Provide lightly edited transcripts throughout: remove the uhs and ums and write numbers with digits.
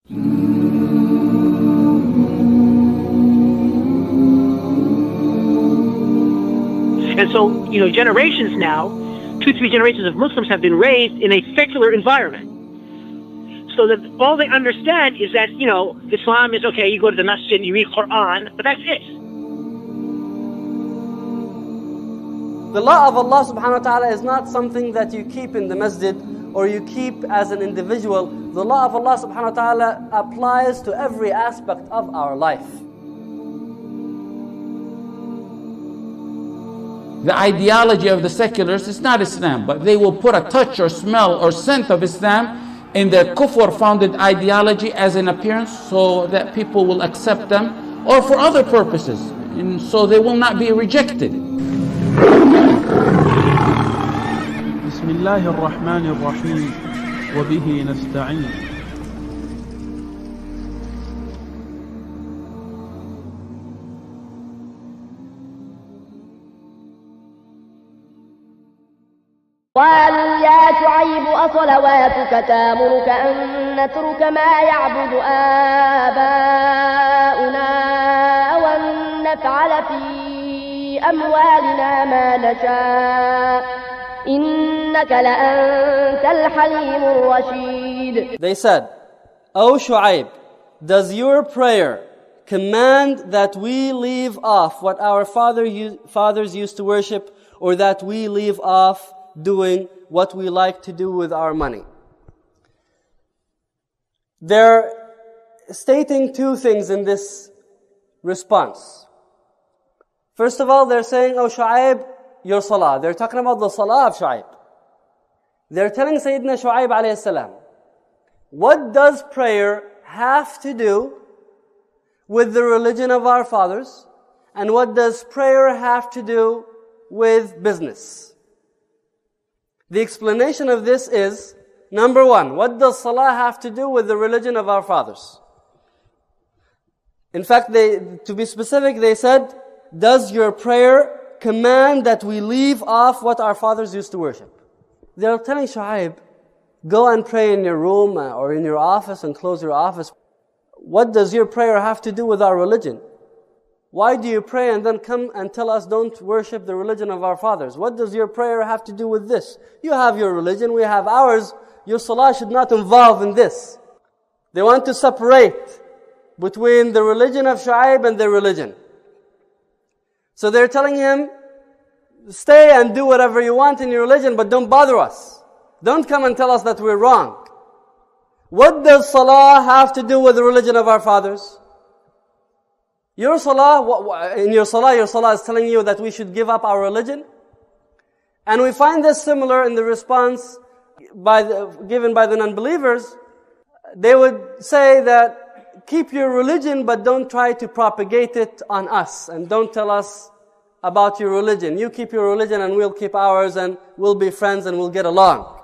And so, generations now, 2-3 generations of Muslims have been raised in a secular environment. So that all they understand is that, Islam is okay, you go to the masjid, you read Quran, but that's it. The law of Allah subhanahu wa ta'ala is not something that you keep in the masjid or you keep as an individual. The law of Allah subhanahu wa ta'ala applies to every aspect of our life. The ideology of the secularists is not Islam, but they will put a touch or smell or scent of Islam in their Kufr-founded ideology as an appearance so that people will accept them, or for other purposes, and so they will not be rejected. بسم الله الرحمن الرحيم وبه نستعين. قالوا يا شعيب أصلواتك تامرك أن نترك ما يعبد آباؤنا وأن نفعل في أموالنا ما نشاء إنك لأنت الحليم الرشيد. They said, O Shu'aib, does your prayer command that we leave off what our fathers used to worship, or that we leave off doing what we like to do with our money? They're stating two things in this response. First of all, they're saying, Oh Shu'aib, your salah. They're talking about the salah of Shu'aib. They're telling Sayyidina Shu'aib alayhi salam, what does prayer have to do with the religion of our fathers? And what does prayer have to do with business? The explanation of this is, number one, what does salah have to do with the religion of our fathers? In fact, to be specific, they said, does your prayer command that we leave off what our fathers used to worship? They're telling Shu'aib, go and pray in your room or in your office and close your office. What does your prayer have to do with our religion? Why do you pray and then come and tell us don't worship the religion of our fathers? What does your prayer have to do with this? You have your religion, we have ours. Your salah should not involve in this. They want to separate between the religion of Shu'aib and their religion. So they're telling him, stay and do whatever you want in your religion, but don't bother us. Don't come and tell us that we're wrong. What does salah have to do with the religion of our fathers? Your salah is telling you that we should give up our religion. And we find this similar in the response given by the non-believers. They would say that, keep your religion, but don't try to propagate it on us. And don't tell us about your religion. You keep your religion and we'll keep ours, and we'll be friends and we'll get along.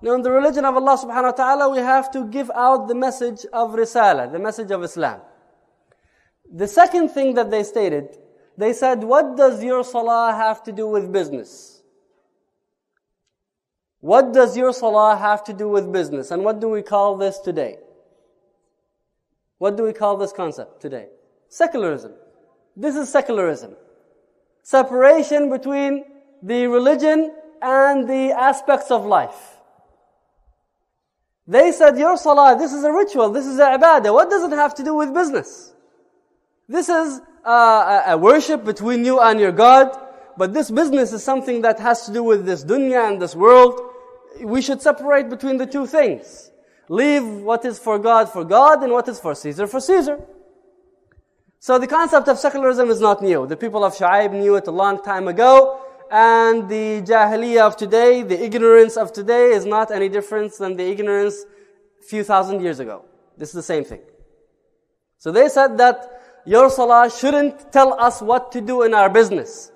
Now in the religion of Allah subhanahu wa ta'ala, we have to give out the message of Risala, the message of Islam. The second thing that they stated, they said, what does your salah have to do with business? What does your salah have to do with business? And what do we call this today? What do we call this concept today? Secularism. This is secularism. Separation between the religion and the aspects of life. They said, your salah, this is a ritual, this is a ibadah. What does it have to do with business? This is a worship between you and your God, but this business is something that has to do with this dunya and this world. We should separate between the two things. Leave what is for God, and what is for Caesar, for Caesar. So the concept of secularism is not new. The people of Shu'aib knew it a long time ago, and the jahiliyyah of today, the ignorance of today, is not any different than the ignorance a few thousand years ago. This is the same thing. So they said that your salah shouldn't tell us what to do in our business.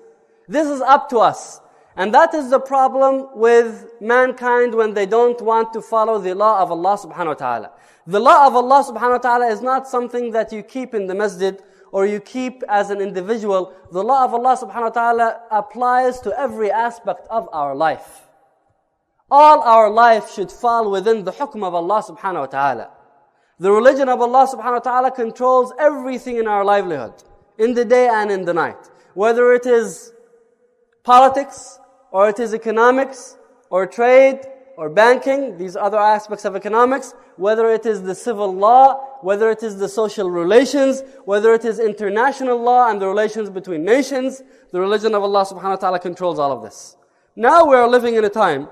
This is up to us. And that is the problem with mankind when they don't want to follow the law of Allah subhanahu wa ta'ala. The law of Allah subhanahu wa ta'ala is not something that you keep in the masjid or you keep as an individual. The law of Allah subhanahu wa ta'ala applies to every aspect of our life. All our life should fall within the hukm of Allah subhanahu wa ta'ala. The religion of Allah subhanahu wa ta'ala controls everything in our livelihood, in the day and in the night. Whether it is politics, or it is economics, or trade, or banking, these other aspects of economics, whether it is the civil law, whether it is the social relations, whether it is international law and the relations between nations, the religion of Allah subhanahu wa ta'ala controls all of this. Now we are living in a time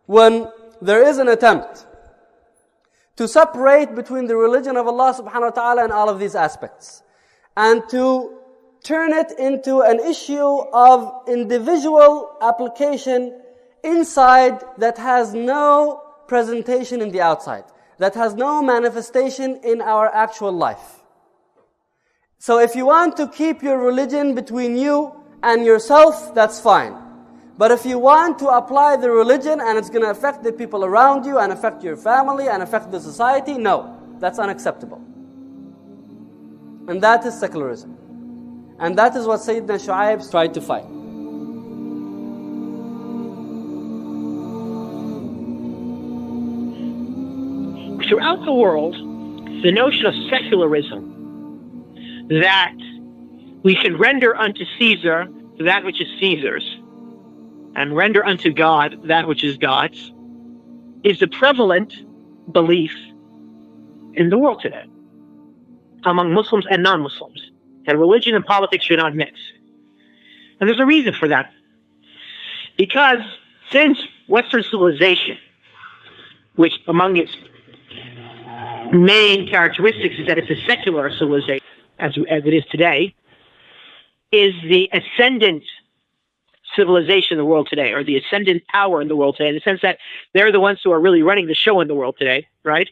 when there is an attempt to separate between the religion of Allah subhanahu wa ta'ala and all of these aspects, and to turn it into an issue of individual application inside that has no presentation in the outside, that has no manifestation in our actual life. So if you want to keep your religion between you and yourself, that's fine. But if you want to apply the religion and it's going to affect the people around you and affect your family and affect the society, no, that's unacceptable. And that is secularism. And that is what Sayyidina Shu'aib tried to fight. Throughout the world, the notion of secularism, that we can render unto Caesar that which is Caesar's, and render unto God that which is God's, is the prevalent belief in the world today, among Muslims and non-Muslims. And religion and politics should not mix. And there's a reason for that. Because since Western civilization, which among its main characteristics is that it's a secular civilization, as it is today, is the ascendant civilization in the world today, or the ascendant power in the world today, in the sense that they're the ones who are really running the show in the world today, right?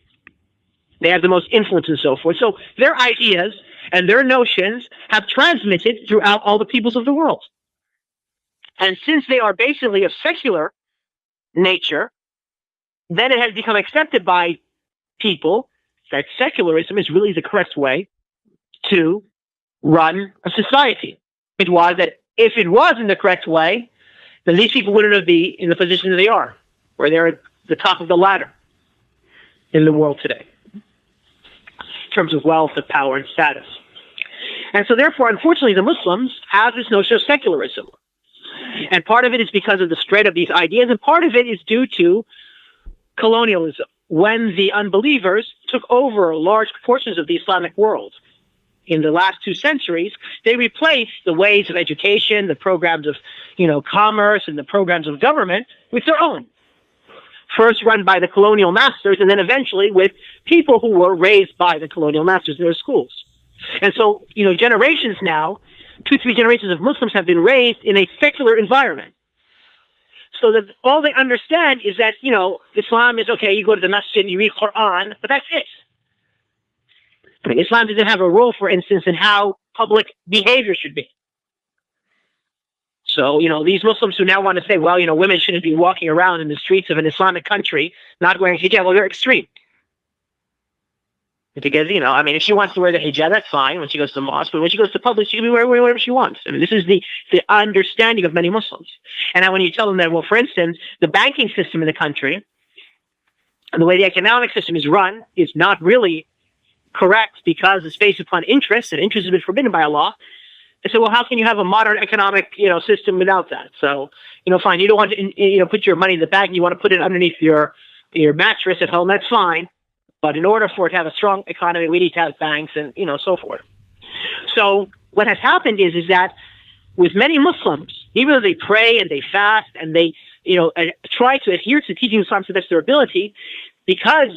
They have the most influence and so forth. So their ideas and their notions have transmitted throughout all the peoples of the world. And since they are basically of secular nature, then it has become accepted by people that secularism is really the correct way to run a society. It was that if it wasn't the correct way, then these people wouldn't be in the position that they are, where they're at the top of the ladder in the world today, in terms of wealth and power and status. And so therefore, unfortunately, the Muslims have this notion of secularism. And part of it is because of the spread of these ideas, and part of it is due to colonialism. When the unbelievers took over large portions of the Islamic world in the last 2 centuries, they replaced the ways of education, the programs of, commerce, and the programs of government with their own. First run by the colonial masters, and then eventually with people who were raised by the colonial masters in their schools. And so, generations now, 2-3 generations of Muslims have been raised in a secular environment. So that all they understand is that, Islam is okay, you go to the masjid, you read Quran, but that's it. I mean, Islam doesn't have a role, for instance, in how public behavior should be. So, these Muslims who now want to say, well, women shouldn't be walking around in the streets of an Islamic country not wearing hijab, well, they're extreme. Because, if she wants to wear the hijab, that's fine when she goes to the mosque, but when she goes to public, she can be wearing whatever she wants. I mean, this is the understanding of many Muslims. And now when you tell them that, well, for instance, the banking system in the country, and the way the economic system is run, is not really correct because it's based upon interest, and interest has been forbidden by Allah. I said, well, how can you have a modern economic, system without that? So, fine, you don't want to, put your money in the bank, you want to put it underneath your mattress at home, that's fine. But in order for it to have a strong economy, we need to have banks and, so forth. So what has happened is that with many Muslims, even though they pray and they fast and they, try to adhere to teaching Islam to the best of their ability, because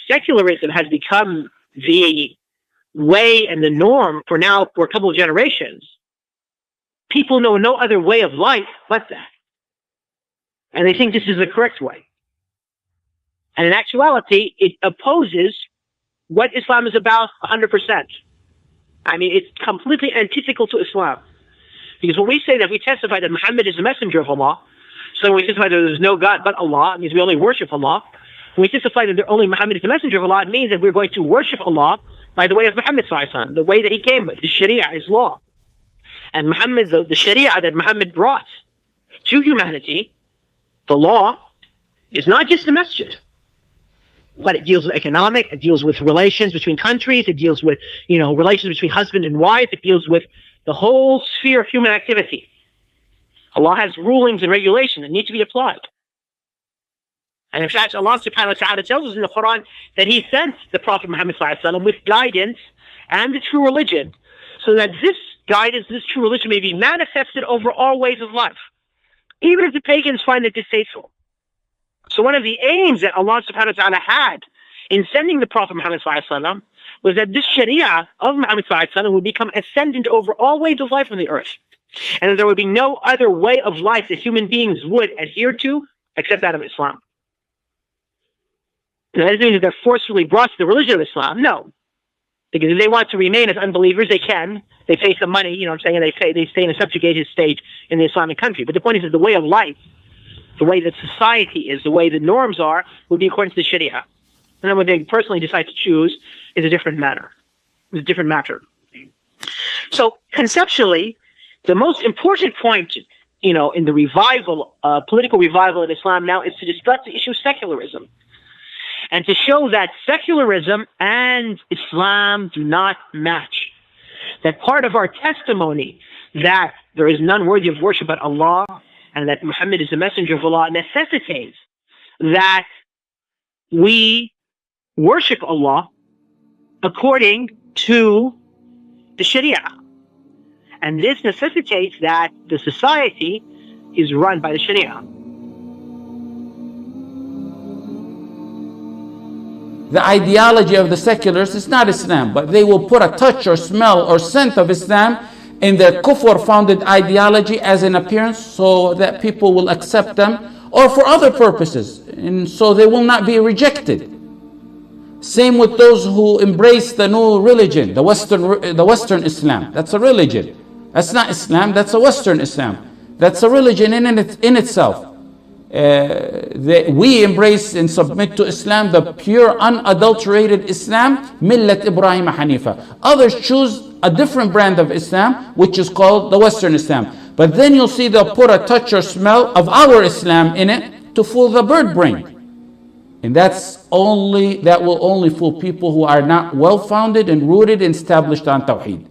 secularism has become the way and the norm for a couple of generations, people know no other way of life but that. And they think this is the correct way. And in actuality, it opposes what Islam is about 100%. I mean, it's completely antithetical to Islam. Because when we say that we testify that Muhammad is the messenger of Allah, so when we testify that there is no God but Allah, it means we only worship Allah. When we testify that only Muhammad is the messenger of Allah, it means that we're going to worship Allah by the way of Muhammad ﷺ, the way that he came with, the Sharia, his law. And Muhammad, the Sharia that Muhammad brought to humanity, the law, is not just a masjid. But it deals with economic, it deals with relations between countries, it deals with, relations between husband and wife, it deals with the whole sphere of human activity. Allah has rulings and regulations that need to be applied. And in fact, Allah subhanahu wa ta'ala tells us in the Quran that He sent the Prophet Muhammad sallallahu alaihi wasallam with guidance and the true religion, so that this guidance, this true religion may be manifested over all ways of life, even if the pagans find it distasteful. So one of the aims that Allah subhanahu wa ta'ala had in sending the Prophet Muhammad sallallahu alaihi wasallam was that this Sharia of Muhammad sallallahu alaihi wasallam would become ascendant over all ways of life on the earth. And that there would be no other way of life that human beings would adhere to except that of Islam. Now, that doesn't mean that they're forcefully brought to the religion of Islam. No. Because if they want to remain as unbelievers, they can. They pay some money, and they stay in a subjugated state in the Islamic country. But the point is that the way of life, the way that society is, the way the norms are, would be according to the Sharia. And then what they personally decide to choose is a different matter. It's a different matter. So conceptually, the most important point, in the revival, political revival in Islam now, is to discuss the issue of secularism. And to show that secularism and Islam do not match. That part of our testimony that there is none worthy of worship but Allah, and that Muhammad is the messenger of Allah, necessitates that we worship Allah according to the Sharia. And this necessitates that the society is run by the Sharia. The ideology of the secularists is not Islam, but they will put a touch or smell or scent of Islam in their Kufr founded ideology as an appearance, so that people will accept them, or for other purposes, and so they will not be rejected. Same with those who embrace the new religion, the Western Islam. That's a religion. That's not Islam, that's a Western Islam. That's a religion in itself. We embrace and submit to Islam, the pure, unadulterated Islam, Millat Ibrahim Hanifa. Others choose a different brand of Islam, which is called the Western Islam. But then you'll see they'll put a touch or smell of our Islam in it to fool the bird brain. And that will only fool people who are not well-founded and rooted and established on Tawheed.